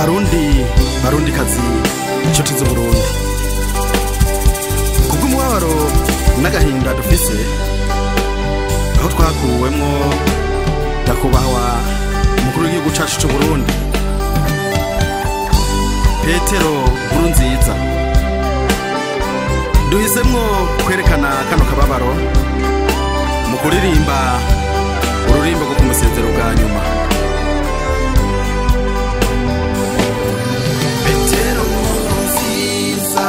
barundi kazi inshuti z'Uburundi, kubw'umubabaro n'agahinda dufise aho twakuwemwo nyakubahwa umukuru w'igihugu cacu c'Uburundi Petero Nkurunziza, duhisemwo kwerekana kano kababaro mu kuririmba ururimbo rwo kumusezero bwa nyuma. Petero Nkurunziza,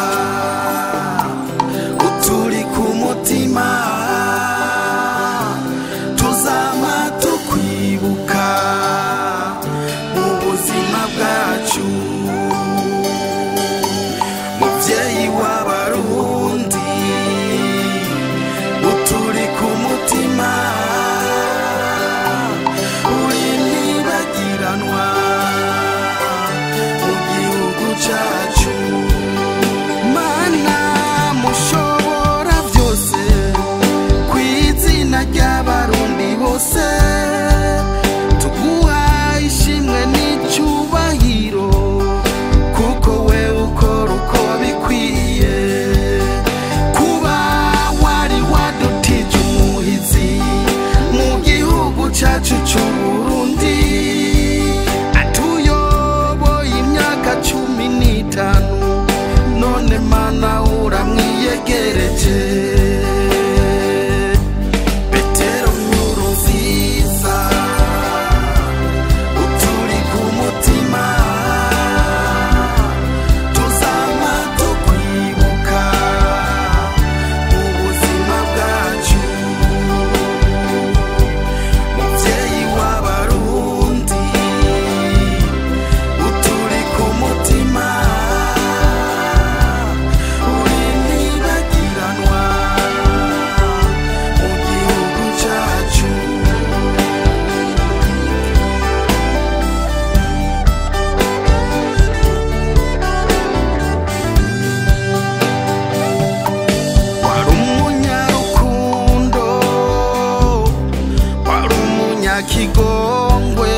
uturi ku mutima, tuzama tukwibuka mu buzima bwacu, muvyeyi w'Abarundi, uturi ku mutima, uri ntibagiranwa mu gihugu cacu. Mana mushobora vyose, kw'izina ry'Abarundi bose tuguha ishimwe n'icubahiro, kuko we ukora uko bikwiye, kuba wari wadutije umuhizi mu gihugu cacu c'Uburundi, atuyoboye imyaka 15, none Mana uramwiyegereje. Petero Nkurunziza, uturi ku mutima, tuzama tukwibuka mu buzima bwacu, muvyeyi w'Abarundi, uturi ku mutima, uri ntibagiranwa mu gihugu cacu. Wari umunyarukundo, wari umunyakigongwe,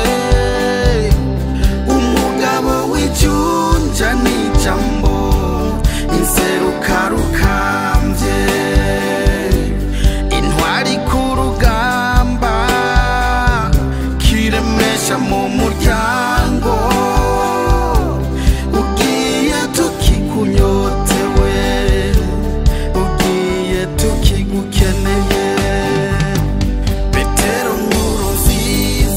umugabo w'ijunja n'ijambo, inseruka rukambye, intwari ku rugamba, kiremesha mu muryango, ugiye tukikunyotewe, ugiye tukigukeneye. Petero Nkurunziza,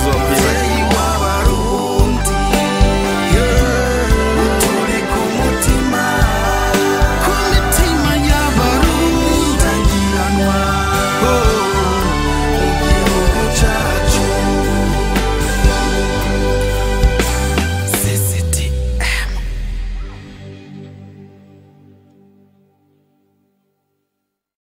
tuzokwiba